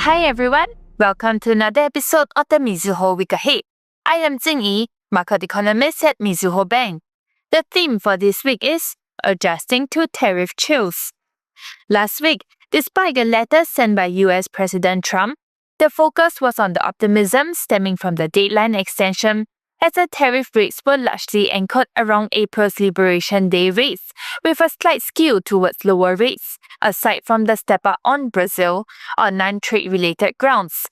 Hi everyone, welcome to another episode of the Mizuho Week Ahead. I am Jingyi, market economist at Mizuho Bank. The theme for this week is Adjusting to Tariff Chills. Last week, despite a letter sent by US President Trump, the focus was on the optimism stemming from the deadline extension, as the tariff rates were largely anchored around April's Liberation Day rates, with a slight skew towards lower rates, aside from the step up on Brazil on non-trade related grounds.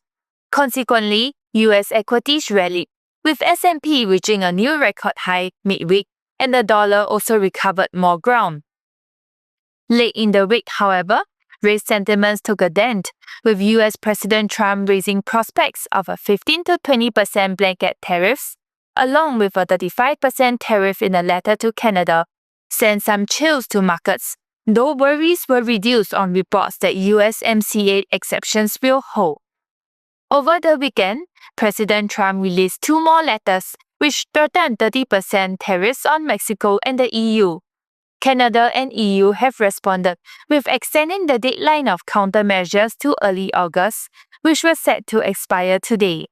Consequently, US equities rallied, with S&P reaching a new record high midweek, and the dollar also recovered more ground. Late in the week, however, rate sentiments took a dent, with US President Trump raising prospects of a 15 to 20% blanket tariffs, along with a 35% tariff in a letter to Canada, sent some chills to markets, though worries were reduced on reports that USMCA exceptions will hold. Over the weekend, President Trump released two more letters which threatened 30% tariffs on Mexico and the EU. Canada and EU have responded with extending the deadline of countermeasures to early August, which was set to expire today.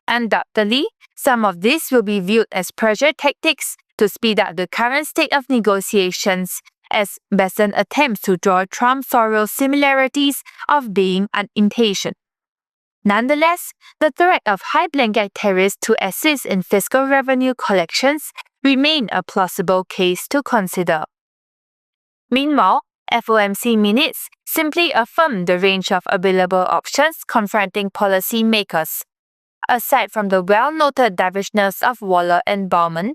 Undoubtedly, some of this will be viewed as pressure tactics to speed up the current state of negotiations, as Besant attempts to draw Trump's oral similarities of being impatient. Nonetheless, the threat of high blanket tariffs to assist in fiscal revenue collections remain a plausible case to consider. Meanwhile, FOMC minutes simply affirm the range of available options confronting policymakers. Aside from the well-noted dovishness of Waller and Bowman,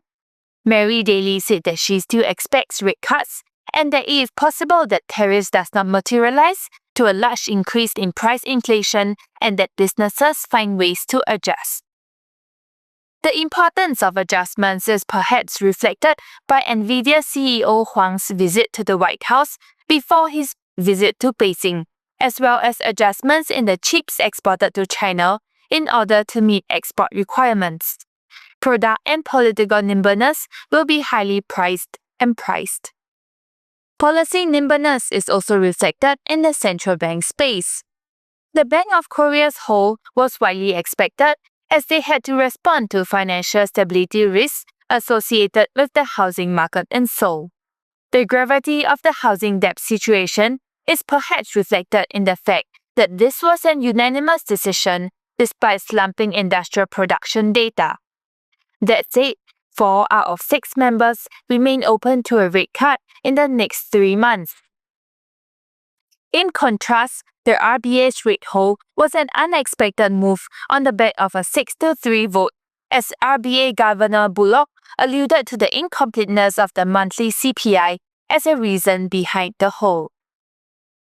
Mary Daly said that she still expects rate cuts and that it is possible that tariffs does not materialize to a large increase in price inflation and that businesses find ways to adjust. The importance of adjustments is perhaps reflected by NVIDIA CEO Huang's visit to the White House before his visit to Beijing, as well as adjustments in the chips exported to China in order to meet export requirements. Product and political nimbleness will be highly priced. Policy nimbleness is also reflected in the central bank space. The Bank of Korea's hold was widely expected as they had to respond to financial stability risks associated with the housing market in Seoul. The gravity of the housing debt situation is perhaps reflected in the fact that this was an unanimous decision despite slumping industrial production data. That said, 4 out of 6 members remain open to a rate cut in the next 3 months. In contrast, the RBA's rate hold was an unexpected move on the back of a 6-3 vote, as RBA Governor Bullock alluded to the incompleteness of the monthly CPI as a reason behind the hold.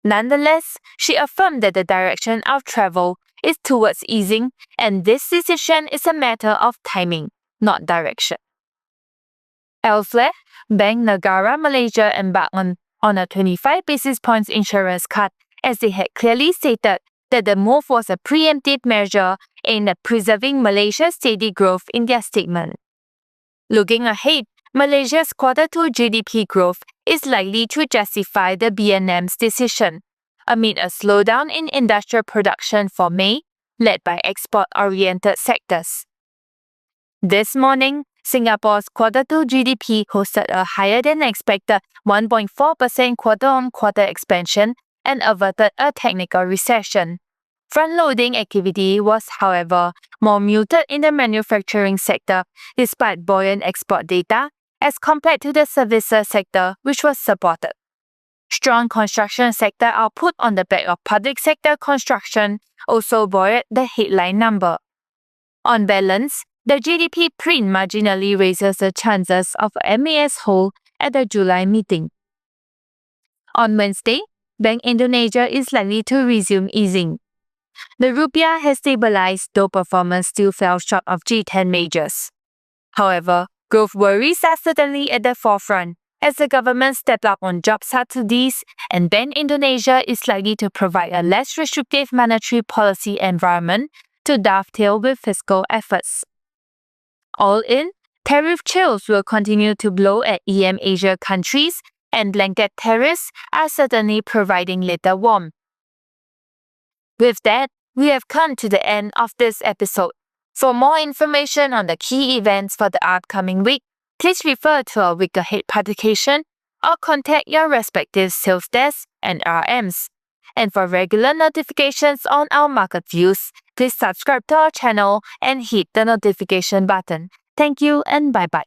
Nonetheless, she affirmed that the direction of travel is towards easing, and this decision is a matter of timing, not direction. Elsewhere, Bank Negara Malaysia embarked on a 25 basis points insurance cut, as they had clearly stated that the move was a preemptive measure aimed at preserving Malaysia's steady growth in their statement. Looking ahead, Malaysia's Q2 GDP growth is likely to justify the BNM's decision, amid a slowdown in industrial production for May, led by export-oriented sectors. This morning, Singapore's Q2 GDP hosted a higher-than-expected 1.4% quarter-on-quarter expansion and averted a technical recession. Front-loading activity was, however, more muted in the manufacturing sector despite buoyant export data as compared to the services sector, which was supported. Strong construction sector output on the back of public sector construction also buoyed the headline number. On balance, the GDP print marginally raises the chances of MAS hold at the July meeting. On Wednesday, Bank Indonesia is likely to resume easing. The rupiah has stabilized, though performance still fell short of G10 majors. However, growth worries are certainly at the forefront, as the government stepped up on job subsidies, and Bank Indonesia is likely to provide a less restrictive monetary policy environment to dovetail with fiscal efforts. All in, tariff chills will continue to blow at EM Asia countries, and blanket tariffs are certainly providing little warmth. With that, we have come to the end of this episode. For more information on the key events for the upcoming week, please refer to our week ahead publication or contact your respective sales desk and RMs. And for regular notifications on our market views, please subscribe to our channel and hit the notification button. Thank you and bye-bye.